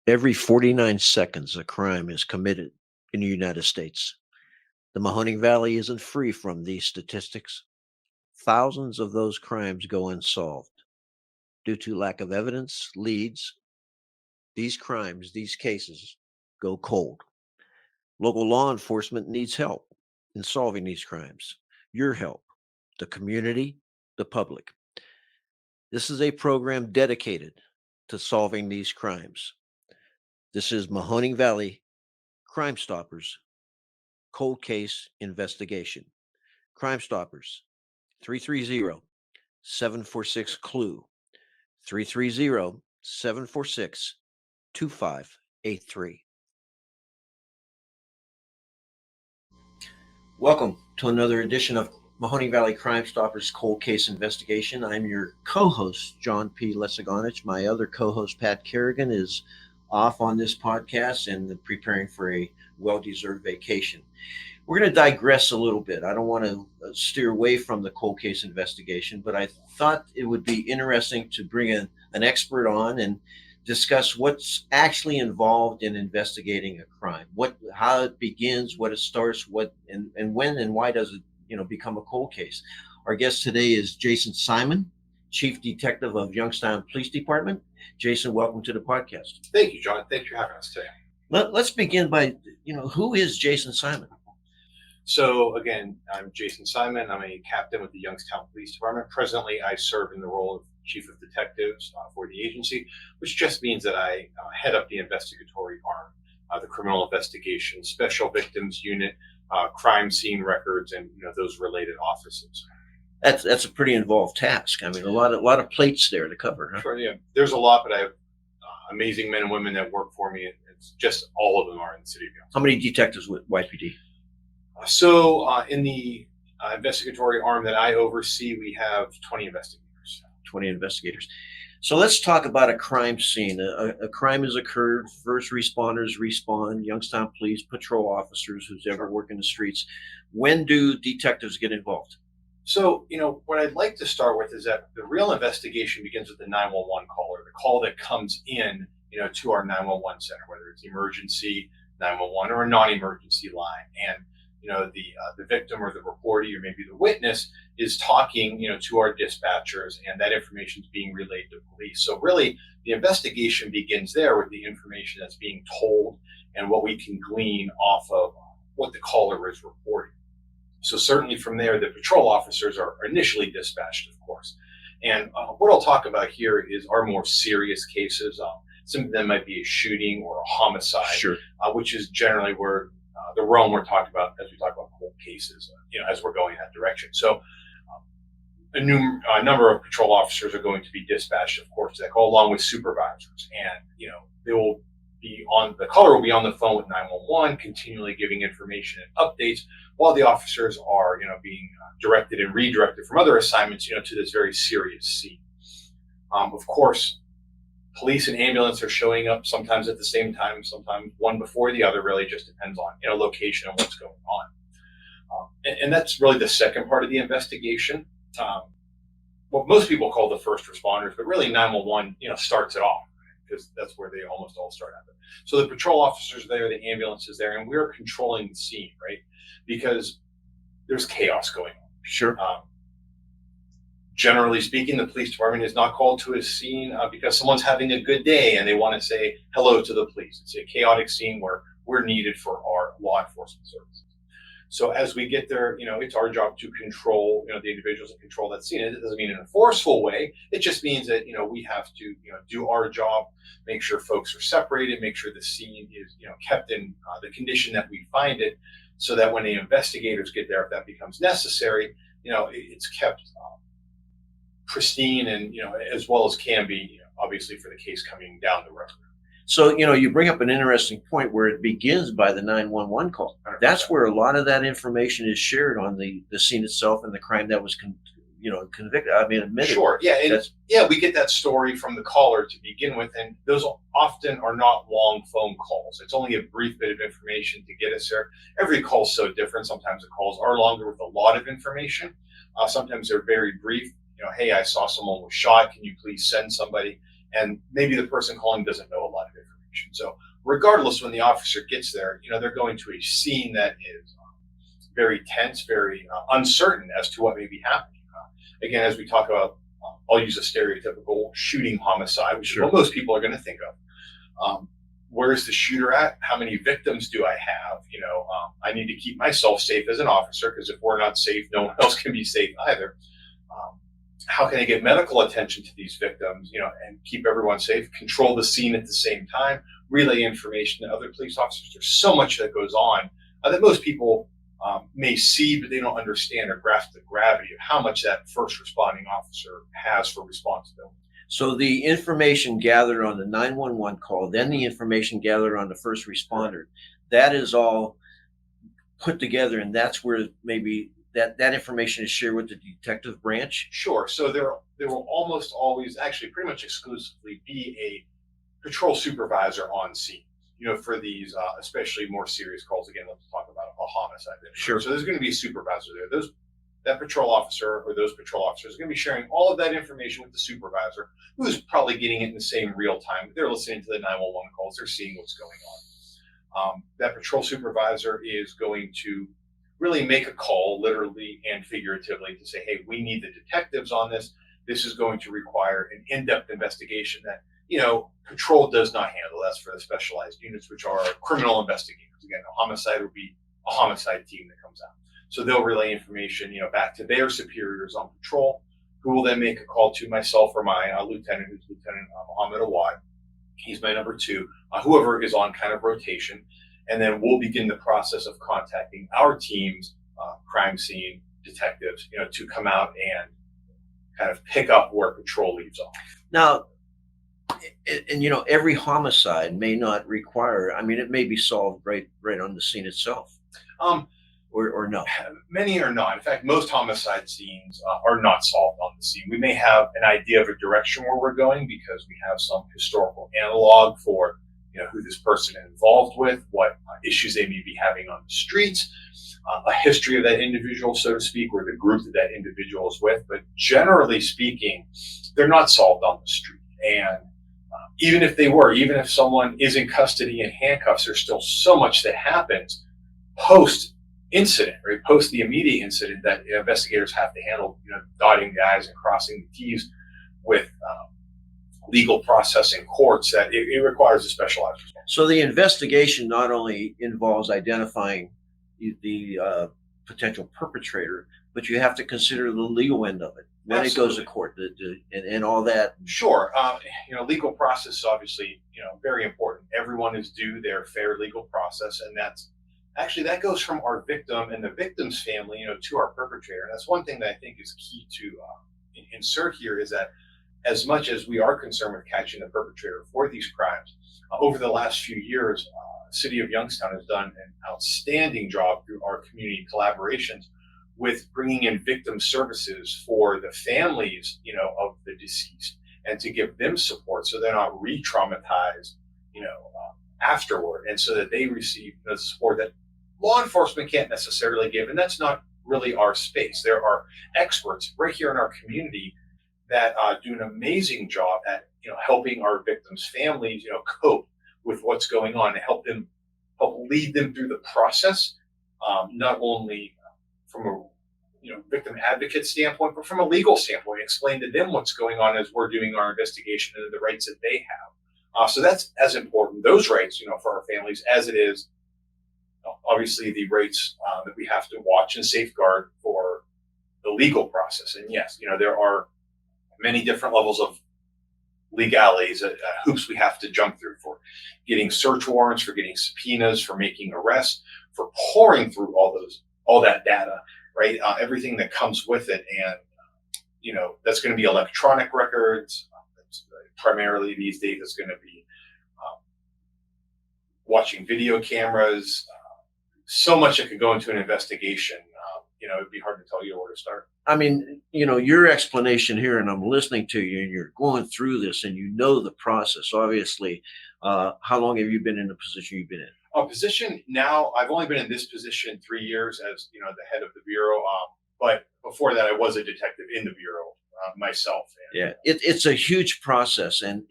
Every 49 seconds, a crime is committed in the United States. The Mahoning Valley isn't free from these statistics. Thousands of those crimes go unsolved due to lack of evidence, leads. These cases go cold. Local law enforcement needs help in solving these crimes. Your help, the community, the public. This is a program dedicated to solving these crimes. This is Mahoning Valley Crime Stoppers Cold Case Investigation. Crime Stoppers, 330-746-CLUE, 330-746-2583. Welcome to another edition of Mahoning Valley Crime Stoppers Cold Case Investigation. I'm your co-host, John P. Leseganich. My other co-host, Pat Kerrigan, is off on this podcast and preparing for a well-deserved vacation. We're going to digress a little bit. I don't want to steer away from the cold case investigation, but I thought it would be interesting to bring an expert on and discuss what's actually involved in investigating a crime, how it begins, what it starts, and when and why does it become a cold case. Our guest today is Jason Simon, Chief Detective of Youngstown Police Department. Jason, welcome to the podcast. Thank you, John. Thanks for having us today. Let's begin by, who is Jason Simon? So again, I'm Jason Simon. I'm a captain with the Youngstown Police Department. Presently, I serve in the role of Chief of Detectives for the agency, which just means that I head up the investigatory arm, the Criminal Investigation, Special Victims Unit, crime scene records, and those related offices. That's a pretty involved task. I mean, a lot of plates there to cover. Huh? Sure, yeah. There's a lot, but I have amazing men and women that work for me. It's just all of them are in the city of Youngstown. How many detectives with YPD? In the investigatory arm that I oversee, we have 20 investigators. 20 investigators. So let's talk about a crime scene. A crime has occurred. First responders respond. Youngstown police, patrol officers, who's ever worked in the streets. When do detectives get involved? So, what I'd like to start with is that the real investigation begins with the 911 call, or the call that comes in, to our 911 center, whether it's emergency 911 or a non-emergency line. And the victim or the reportee or maybe the witness is talking, to our dispatchers, and that information is being relayed to police. So really, the investigation begins there with the information that's being told and what we can glean off of what the caller is reporting. So certainly from there, the patrol officers are initially dispatched, of course. And what I'll talk about here is our more serious cases. Some of them might be a shooting or a homicide, sure. Which is generally where the realm we're talking about as we talk about cold cases, as we're going in that direction. So a number of patrol officers are going to be dispatched, of course, that go along with supervisors. And, they will be the caller will be on the phone with 911, continually giving information and updates while the officers are, being directed and redirected from other assignments, to this very serious scene. Of course, police and ambulance are showing up sometimes at the same time, sometimes one before the other. Really just depends on location and what's going on. And that's really the second part of the investigation. What most people call the first responders, but really 911, starts it off, because that's where they almost all start out. So the patrol officers are there, the ambulance is there, and we're controlling the scene, right? Because there's chaos going on. Sure. Generally speaking, the police department is not called to a scene because someone's having a good day and they want to say hello to the police. It's a chaotic scene where we're needed for our law enforcement services. So as we get there, it's our job to control, the individuals and control that scene. It doesn't mean in a forceful way. It just means that, we have to, do our job, make sure folks are separated, make sure the scene is, kept in the condition that we find it, so that when the investigators get there, if that becomes necessary, it's kept pristine and, as well as can be, obviously for the case coming down the road. So, you bring up an interesting point where it begins by the 911 call. That's where a lot of that information is shared on the scene itself and the crime that was convicted. Admitted. Sure. Yeah. We get that story from the caller to begin with, and those often are not long phone calls. It's only a brief bit of information to get us there. Every call's so different. Sometimes the calls are longer with a lot of information. Sometimes they're very brief. Hey, I saw someone was shot. Can you please send somebody? And maybe the person calling doesn't know a lot of information. information. So regardless, when the officer gets there, they're going to a scene that is very tense, very uncertain as to what may be happening. Again, as we talk about, I'll use a stereotypical shooting homicide, which is what most people are going to think of. Where's the shooter at? How many victims do I have? I need to keep myself safe as an officer, because if we're not safe, no one else can be safe either. How can I get medical attention to these victims, and keep everyone safe, control the scene at the same time, relay information to other police officers? There's so much that goes on that most people may see, but they don't understand or grasp the gravity of how much that first responding officer has for responsibility. So the information gathered on the 911 call, then the information gathered on the first responder, that is all put together, and that's where maybe that information is shared with the detective branch? Sure. So there will almost always, actually pretty much exclusively, be a patrol supervisor on scene, for these especially more serious calls. Again, let's talk about a homicide. Sure. So there's going to be a supervisor there. That patrol officer or those patrol officers are going to be sharing all of that information with the supervisor, who's probably getting it in the same real time. They're listening to the 911 calls. They're seeing what's going on. That patrol supervisor is going to really make a call, literally and figuratively, to say, hey, we need the detectives on this. This is going to require an in-depth investigation that, patrol does not handle. That's for the specialized units, which are criminal investigators. Again, a homicide would be a homicide team that comes out. So they'll relay information, back to their superiors on patrol, who will then make a call to myself or my lieutenant, who's Lieutenant Mohammed Awad. He's my number two, whoever is on kind of rotation. And then we'll begin the process of contacting our teams, crime scene detectives, to come out and kind of pick up where patrol leaves off. Now, and every homicide may not require, it may be solved right on the scene itself. Or no? Many are not. In fact, most homicide scenes are not solved on the scene. We may have an idea of a direction where we're going because we have some historical analog for who this person is involved with, what issues they may be having on the streets, a history of that individual, so to speak, or the group that individual is with. But generally speaking, they're not solved on the street. And even if they were, even if someone is in custody in handcuffs, there's still so much that happens post incident, right? Post the immediate incident that investigators have to handle, dotting the I's and crossing the T's with legal process in courts, that it requires a specialized response. So the investigation not only involves identifying the potential perpetrator, but you have to consider the legal end of it. Then Absolutely. It goes to court and all that. Sure. Legal process is obviously, very important. Everyone is due their fair legal process, and that goes from our victim and the victim's family, to our perpetrator. And that's one thing that I think is key to insert here, is that as much as we are concerned with catching the perpetrator for these crimes, over the last few years, the city of Youngstown has done an outstanding job through our community collaborations with bringing in victim services for the families, of the deceased, and to give them support so they're not re-traumatized, afterward, and so that they receive the support that law enforcement can't necessarily give. And that's not really our space. There are experts right here in our community that do an amazing job at helping our victims' families cope with what's going on, and help lead them through the process, not only from a victim advocate standpoint, but from a legal standpoint, explain to them what's going on as we're doing our investigation and the rights that they have. So that's as important, those rights, for our families, as it is obviously the rights that we have to watch and safeguard for the legal process. And yes, there are many different levels of legalities, hoops we have to jump through for getting search warrants, for getting subpoenas, for making arrests, for pouring through all that data, right? Everything that comes with it. And, that's going to be electronic records. Primarily these days, it's going to be watching video cameras. So much that could go into an investigation. It'd be hard to tell you where to start. Your explanation here, and I'm listening to you, and you're going through this, and the process. Obviously, how long have you been in the position you've been in? A position now, I've only been in this position 3 years as the head of the bureau. But before that, I was a detective in the bureau myself. Yeah, it's a huge process, and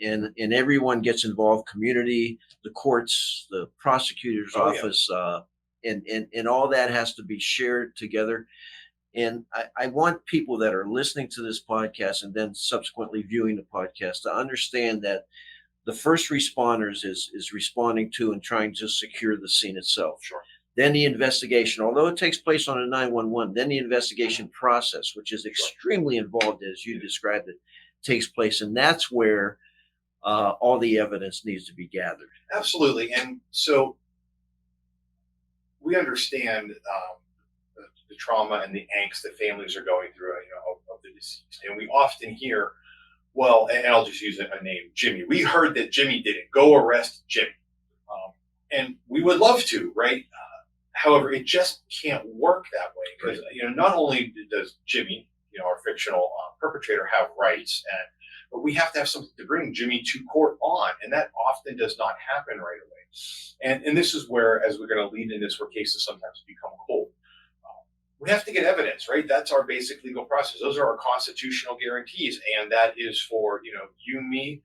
everyone gets involved: community, the courts, the prosecutor's Oh, yeah. office, and all that has to be shared together. And I want people that are listening to this podcast and then subsequently viewing the podcast to understand that the first responders is responding to and trying to secure the scene itself. Sure. Then the investigation, although it takes place on a 911, then the investigation process, which is extremely involved, as you described it, takes place. And that's where all the evidence needs to be gathered. Absolutely. And so we understand the trauma and the angst that families are going through, of the deceased. And we often hear, well, and I'll just use a name, Jimmy. We heard that Jimmy did it. Go arrest Jimmy. And we would love to, right? However, it just can't work that way because not only does Jimmy, our fictional perpetrator, have rights, but we have to have something to bring Jimmy to court on, and that often does not happen right away. And this is where, as we're going to lead in this, where cases sometimes become cold. We have to get evidence, right? That's our basic legal process. Those are our constitutional guarantees, and that is for you, me,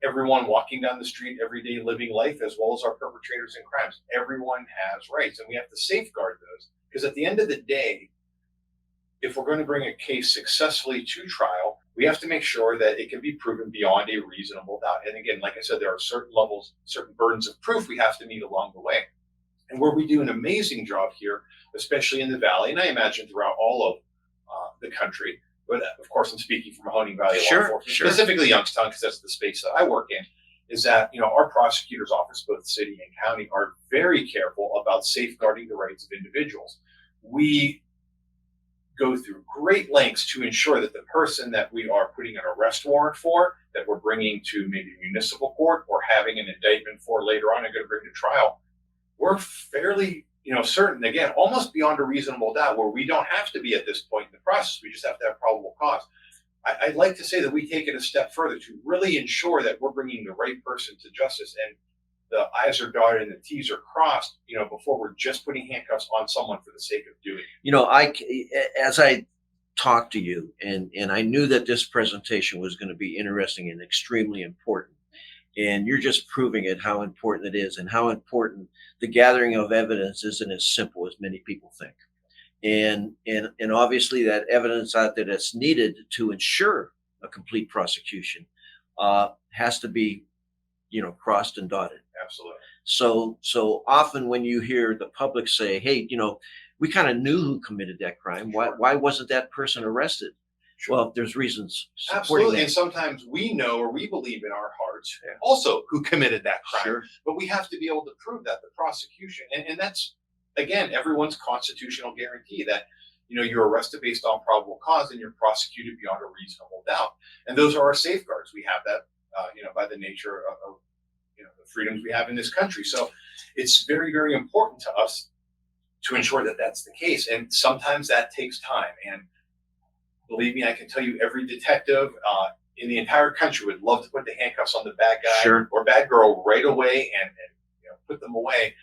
everyone walking down the street every day living life, as well as our perpetrators in crimes. Everyone has rights, and we have to safeguard those because at the end of the day, if we're going to bring a case successfully to trial, we have to make sure that it can be proven beyond a reasonable doubt. And again, like I said, there are certain levels, certain burdens of proof we have to meet along the way. And where we do an amazing job here, especially in the Valley, and I imagine throughout all of the country, but of course I'm speaking from Mahoning Valley Law Enforcement, specifically Youngstown, because that's the space that I work in, is that our prosecutor's office, both city and county, are very careful about safeguarding the rights of individuals. We go through great lengths to ensure that the person that we are putting an arrest warrant for, that we're bringing to maybe municipal court or having an indictment for later on and going to bring to trial, we're fairly certain, again, almost beyond a reasonable doubt, where we don't have to be at this point in the process. We just have to have probable cause. I'd like to say that we take it a step further to really ensure that we're bringing the right person to justice and the I's are dotted and the T's are crossed, before we're just putting handcuffs on someone for the sake of doing it. As I talked to you, and I knew that this presentation was going to be interesting and extremely important. And you're just proving it, how important it is, and how important the gathering of evidence isn't as simple as many people think. And obviously that evidence out there that's needed to ensure a complete prosecution has to be, crossed and dotted. Absolutely. So often when you hear the public say, hey, we kind of knew who committed that crime. Why wasn't that person arrested? Sure. Well, there's reasons. Absolutely. And sometimes we know, or we believe in our hearts also who committed that crime. Sure. But we have to be able to prove that, the prosecution. And that's, again, everyone's constitutional guarantee that, you're arrested based on probable cause and you're prosecuted beyond a reasonable doubt. And those are our safeguards. We have that, by the nature of the freedoms we have in this country. So it's very, very important to us to ensure that that's the case. And sometimes that takes time. And believe me, I can tell you every detective in the entire country would love to put the handcuffs on the bad guy or bad girl right away and put them away.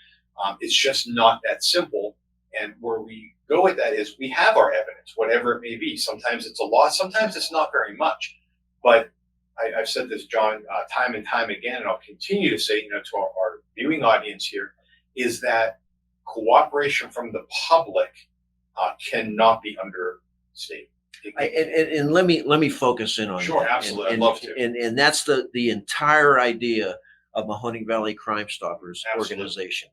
It's just not that simple. And where we go with that is we have our evidence, whatever it may be. Sometimes it's a lot, sometimes it's not very much. But I've said this, John, time and time again, and I'll continue to say, to our viewing audience here, is that cooperation from the public cannot be understated. And let me focus in on Sure, that. absolutely. I'd love to. And that's the entire idea of Mahoning Valley Crime Stoppers organization.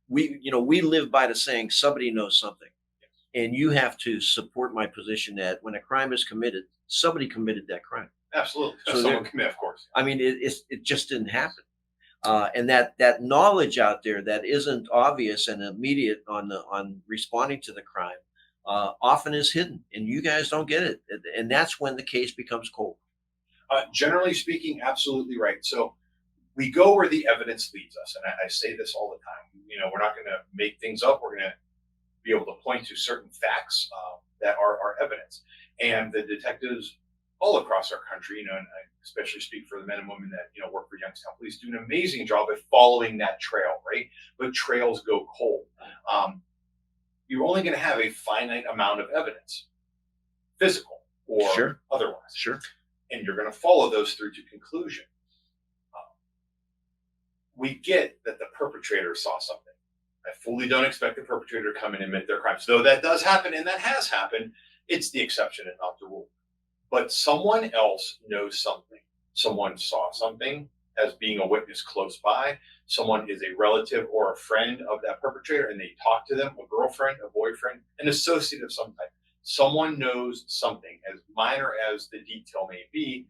We live by the saying, somebody knows something. Yes. And you have to support my position that when a crime is committed, somebody committed that crime. Absolutely. So someone commit, of course. I mean, it just didn't happen. And that knowledge out there that isn't obvious and immediate on responding to the crime often is hidden, and you guys don't get it. And that's when the case becomes cold. Generally speaking, absolutely right. So we go where the evidence leads us. And I say this all the time. We're not going to make things up. We're going to be able to point to certain facts that are evidence. And the detectives all across our country, and I especially speak for the men and women that, work for Youngstown Police, do an amazing job at following that trail, right? But trails go cold. You're only going to have a finite amount of evidence, physical. or Sure. otherwise. Sure. And you're going to follow those through to conclusion. We get that the perpetrator saw something. I fully don't expect the perpetrator to come and admit their crimes. Though that does happen, and that has happened, it's the exception and not the rule. But someone else knows something. Someone saw something as being a witness close by. Someone is a relative or a friend of that perpetrator, and they talk to them, a girlfriend, a boyfriend, an associate of some type. Someone knows something, as minor as the detail may be.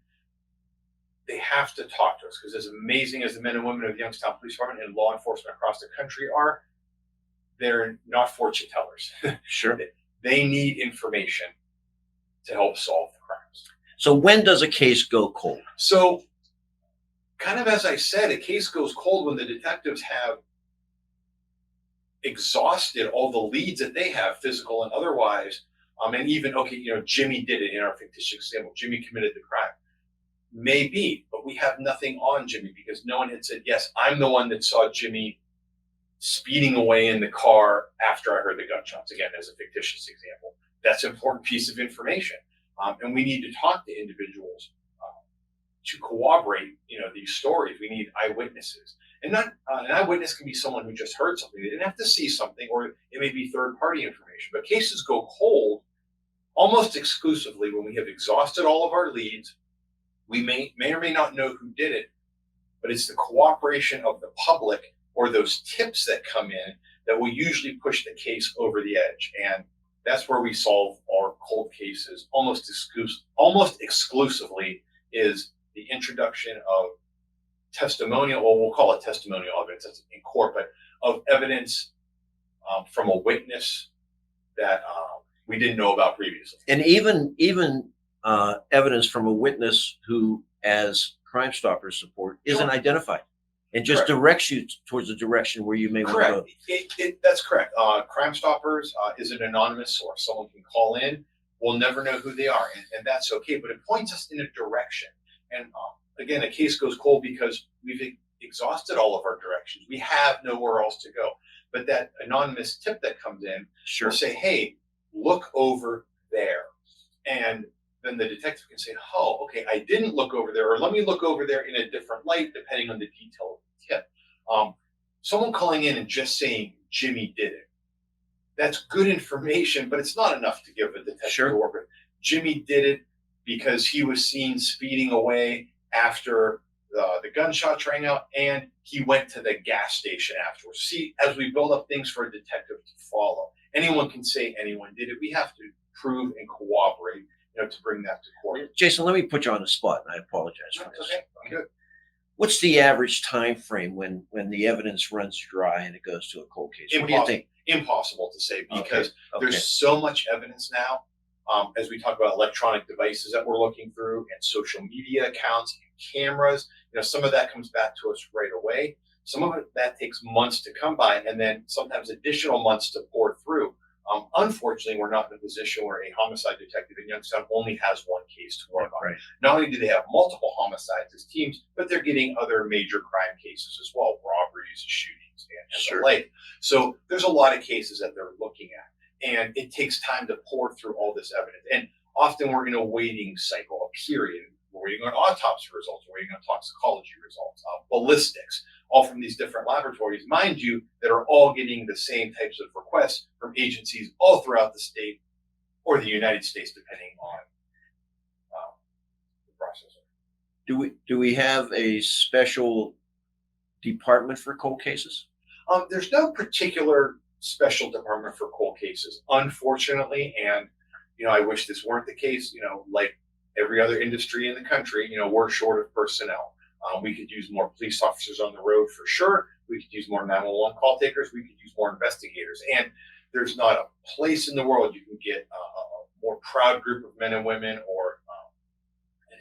They have to talk to us, because as amazing as the men and women of the Youngstown Police Department and law enforcement across the country are, they're not fortune tellers. Sure. They need information to help solve the crimes. So when does a case go cold? So, kind of as I said, a case goes cold when the detectives have exhausted all the leads that they have, physical and otherwise. And even, okay, Jimmy did it in our fictitious example. Jimmy committed the crime. Maybe, but we have nothing on Jimmy because no one had said, yes, I'm the one that saw Jimmy speeding away in the car after I heard the gunshots, again, as a fictitious example. That's an important piece of information. And we need to talk to individuals to corroborate, these stories. We need eyewitnesses. And not an eyewitness can be someone who just heard something. They didn't have to see something, or it may be third-party information. But cases go cold almost exclusively when we have exhausted all of our leads. We may or may not know who did it, but it's the cooperation of the public or those tips that come in that will usually push the case over the edge. And that's where we solve our cold cases almost exclusively, is the introduction of testimonial, or we'll call it testimonial evidence, that's in court, but of evidence from a witness that we didn't know about previously. And even evidence from a witness who, as Crime Stoppers support, isn't identified, and just Correct. directs you towards the direction where you may want to go. That's correct. Crime Stoppers is an anonymous source. Someone can call in. We'll never know who they are, and that's okay. But it points us in a direction. And again, a case goes cold because we've exhausted all of our directions. We have nowhere else to go. But that anonymous tip that comes in Sure. will say, hey, look over there. And then the detective can say, oh, okay, I didn't look over there, or let me look over there in a different light, depending on the detail of the tip. Someone calling in and just saying Jimmy did it, that's good information, but it's not enough to give a detective to work with. Jimmy did it because he was seen speeding away after the gunshots rang out, and he went to the gas station afterwards. See, as we build up things for a detective to follow, anyone can say anyone did it. We have to prove and corroborate, to bring that to court. Jason, let me put you on the spot, and I apologize for this. Okay, I'm good. What's the average time frame when the evidence runs dry and it goes to a cold case? What do you think? Impossible to say, because Okay. there's so much evidence now. As we talk about electronic devices that we're looking through, and social media accounts and cameras, some of that comes back to us right away. Some of it that takes months to come by, and then sometimes additional months to pour through. Unfortunately, we're not in a position where a homicide detective in Youngstown only has one case to work on. Right. Not only do they have multiple homicides as teams, but they're getting other major crime cases as well, robberies, shootings, and the like. So there's a lot of cases that they're looking at, and it takes time to pour through all this evidence. And often we're in a waiting cycle, a period. We're waiting on autopsy results, we're waiting on toxicology results, ballistics, all from these different laboratories, mind you, that are all getting the same types of requests from agencies all throughout the state or the United States, depending on the process. Do we have a special department for cold cases? There's no particular special department for cold cases, unfortunately, and I wish this weren't the case. Like every other industry in the country, we're short of personnel. We could use more police officers on the road for sure. We could use more 911 call takers. We could use more investigators. And there's not a place in the world you can get a more proud group of men and women, or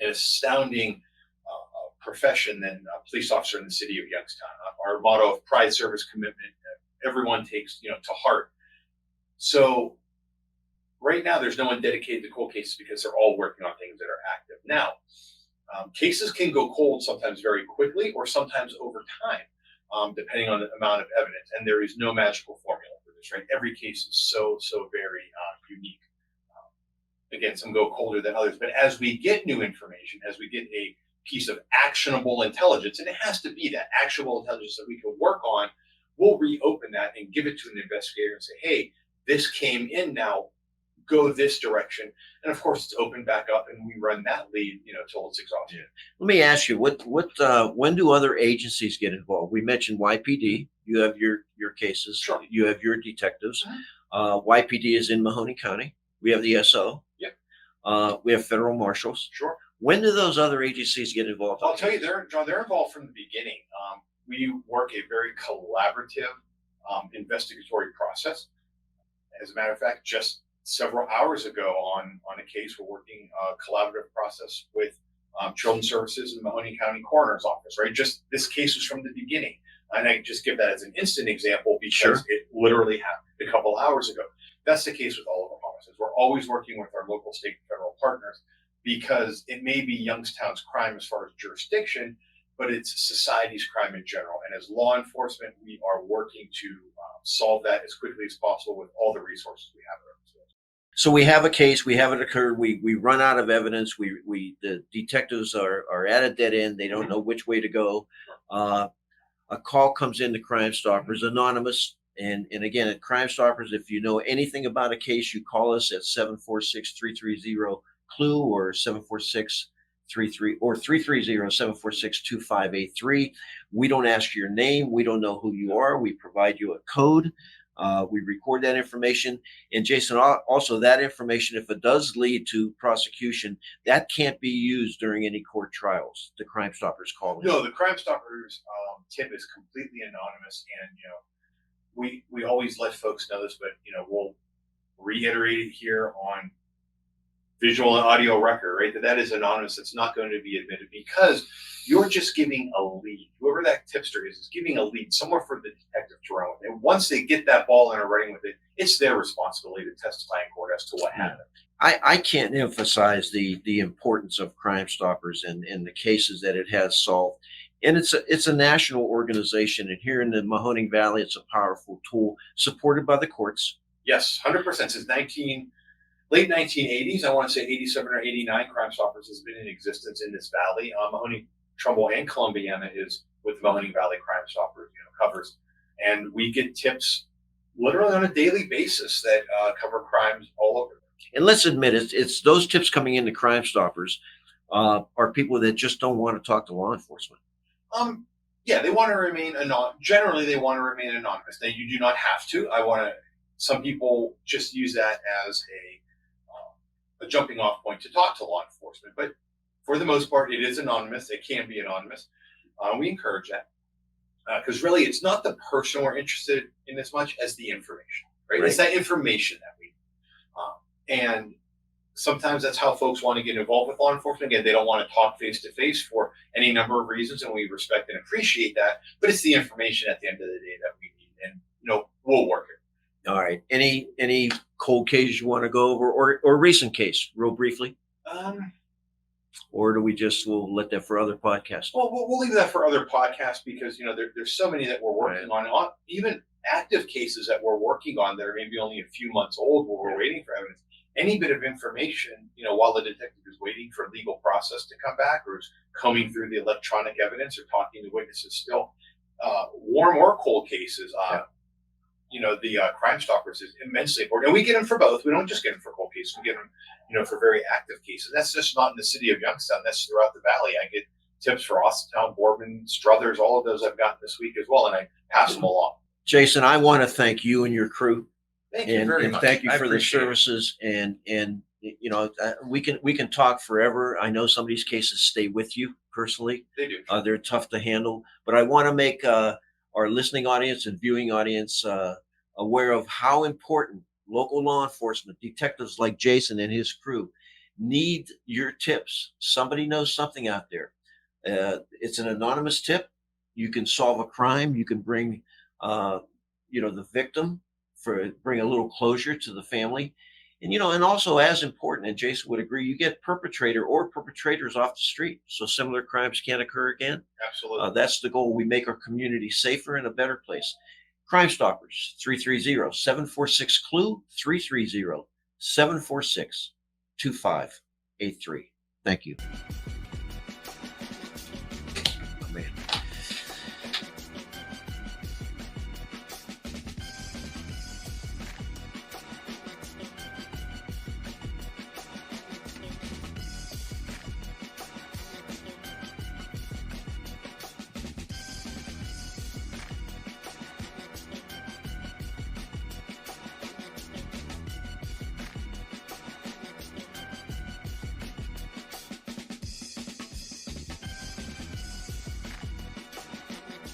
an astounding profession than a police officer in the city of Youngstown. Our motto of pride, service, commitment, everyone takes to heart. So right now, there's no one dedicated to cold cases because they're all working on things that are active. Now, cases can go cold sometimes very quickly, or sometimes over time, depending on the amount of evidence. And there is no magical formula for this, right? Every case is so very unique. again, some go colder than others. But as we get new information, as we get a piece of actionable intelligence, and it has to be that actionable intelligence that we can work on, we'll reopen that and give it to an investigator and say, hey, this came in now, go this direction. And of course, it's opened back up and we run that lead, till it's exhausted. Let me ask you, when do other agencies get involved? We mentioned YPD. You have your cases. Sure. You have your detectives. Mm-hmm. YPD is in Mahoney County. We have the SO. Yep. We have federal marshals. Sure. When do those other agencies get involved? I'll tell you, they're involved from the beginning. We work a very collaborative investigatory process. As a matter of fact, just several hours ago on a case, we're working a collaborative process with Children's Services and Mahoney County Coroner's Office, right? Just this case was from the beginning. And I just give that as an instant example because Sure. It literally happened a couple hours ago. That's the case with all of our offices. We're always working with our local, state, and federal partners because it may be Youngstown's crime as far as jurisdiction, but it's society's crime in general. And as law enforcement, we are working to solve that as quickly as possible with all the resources we have at our disposal. So we have a case, we have it occurred, we run out of evidence, the detectives are at a dead end, they don't know which way to go. A call comes in to Crime Stoppers, anonymous, and again, at Crime Stoppers, if you know anything about a case, you call us at 746-330-CLUE or 330-746-2583. We don't ask your name. We don't know who you are. We provide you a code. We record that information. And Jason, also that information, if it does lead to prosecution, that can't be used during any court trials. The Crime Stoppers call in. No, the Crime Stoppers tip is completely anonymous, and we always let folks know this, but we'll reiterate it here on visual and audio record, right? That is anonymous. It's not going to be admitted because you're just giving a lead. Whoever that tipster is giving a lead somewhere for the detective to run with. And once they get that ball and are running with it, it's their responsibility to testify in court as to what happened. I can't emphasize the importance of Crime Stoppers and the cases that it has solved. And it's a national organization. And here in the Mahoning Valley, it's a powerful tool supported by the courts. Yes, 100%. Since late 1980s, I want to say 87 or 89, Crime Stoppers has been in existence in this valley. Mahoney, Trumbull, and Columbiana is with Mahoning Valley Crime Stoppers covers. And we get tips literally on a daily basis that cover crimes all over. And let's admit it's those tips coming into Crime Stoppers are people that just don't want to talk to law enforcement. Yeah, they want to remain anonymous. Generally, they want to remain anonymous. Now, you do not have to. Some people just use that as a jumping off point to talk to law enforcement. But for the most part, it is anonymous. It can be anonymous. We encourage that because really it's not the person we're interested in as much as the information, right? It's that information that we and sometimes that's how folks want to get involved with law enforcement. Again, they don't want to talk face to face for any number of reasons, and we respect and appreciate that. But it's the information at the end of the day that we need, and we'll work it. All right. Any cold cases you want to go over, or recent case, real briefly? Or do we'll let that for other podcasts? Well, we'll leave that for other podcasts because there's so many that we're working on, even active cases that we're working on that are maybe only a few months old where we're waiting for evidence. Any bit of information, while the detective is waiting for legal process to come back or is combing through the electronic evidence or talking to witnesses still, warm or cold cases, the Crime Stoppers is immensely important. And we get them for both. We don't just get them for cold cases. We get them, for very active cases. That's just not in the city of Youngstown. That's throughout the valley. I get tips for Austintown, Boardman, Struthers, all of those I've gotten this week as well, and I pass them along. Jason, I want to thank you and your crew. Thank you very much. Thank you for the services. And we can talk forever. I know some of these cases stay with you personally. They do. They're tough to handle. But I want to make our listening audience and viewing audience aware of how important local law enforcement, detectives like Jason and his crew, need your tips. Somebody knows something out there. It's an anonymous tip. You can solve a crime. You can bring, the victim bring a little closure to the family. And, and also as important, and Jason would agree, you get perpetrator or perpetrators off the street. So similar crimes can't occur again. Absolutely. That's the goal. We make our community safer and a better place. Crime Stoppers, 330-746-CLUE, 330-746-2583. 2583. Thank you.